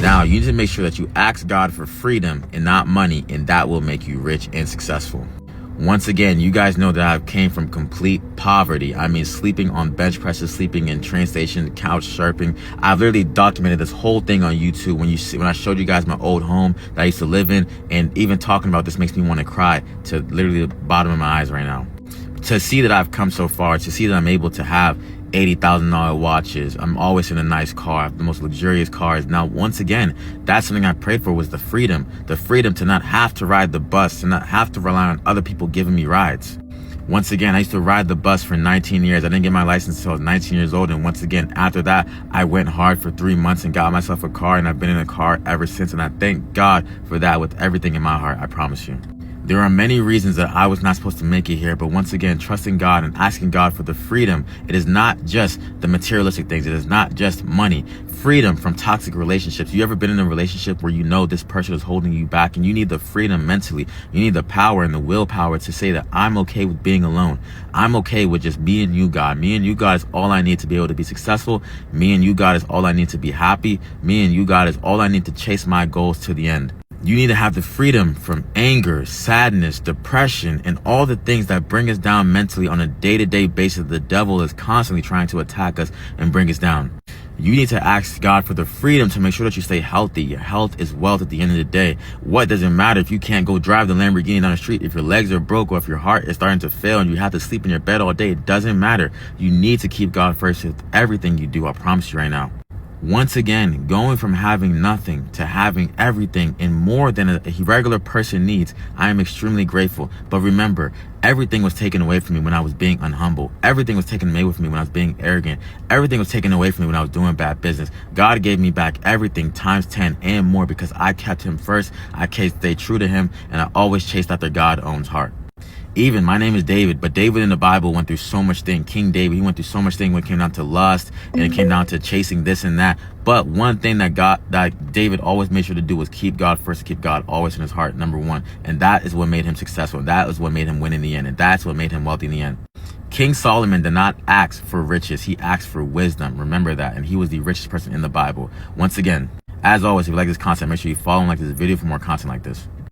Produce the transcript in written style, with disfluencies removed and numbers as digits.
Now, you need to make sure that you ask God for freedom and not money, and that will make you rich and successful. Once again, you guys know that I came from complete poverty. I mean, sleeping on bench presses, sleeping in train station, couch surfing. I've literally documented this whole thing on YouTube. When I showed you guys my old home that I used to live in, and even talking about this makes me want to cry to literally the bottom of my eyes right now. To see that I've come so far, to see that I'm able to have $80,000 watches. I'm always in a nice car. I have the most luxurious cars. Now, once again, that's something I prayed for, was the freedom to not have to ride the bus, to not have to rely on other people giving me rides. Once again, I used to ride the bus for 19 years. I didn't get my license until I was 19 years old. And once again, after that, I went hard for 3 months and got myself a car, and I've been in a car ever since. And I thank God for that with everything in my heart, I promise you. There are many reasons that I was not supposed to make it here, but once again, trusting God and asking God for the freedom. It is not just the materialistic things. It is not just money. Freedom from toxic relationships. You ever been in a relationship where you know this person is holding you back, and you need the freedom mentally? You need the power and the willpower to say that I'm okay with being alone. I'm okay with just me and you, God. Me and you, God, is all I need to be able to be successful. Me and you, God, is all I need to be happy. Me and you, God, is all I need to chase my goals to the end. You need to have the freedom from anger, sadness, depression, and all the things that bring us down mentally on a day-to-day basis. The devil is constantly trying to attack us and bring us down. You need to ask God for the freedom to make sure that you stay healthy. Your health is wealth at the end of the day. What does it matter if you can't go drive the Lamborghini down the street, if your legs are broke, or if your heart is starting to fail and you have to sleep in your bed all day? It doesn't matter. You need to keep God first with everything you do. I promise you right now. Once again, going from having nothing to having everything and more than a regular person needs, I am extremely grateful. But remember, everything was taken away from me when I was being unhumble. Everything was taken away from me when I was being arrogant. Everything was taken away from me when I was doing bad business. God gave me back everything times 10 and more because I kept him first. I stayed true to him, and I always chased after God's own heart. Even my name is David, but David in the Bible went through so much thing. King David, he went through so much thing when it came down to lust, and it came down to chasing this and that. But one thing that David always made sure to do was keep God first, keep God always in his heart, number one. And that is what made him successful. That is what made him win in the end. And that's what made him wealthy in the end. King Solomon did not ask for riches. He asked for wisdom. Remember that. And he was the richest person in the Bible. Once again, as always, if you like this content, make sure you follow and like this video for more content like this.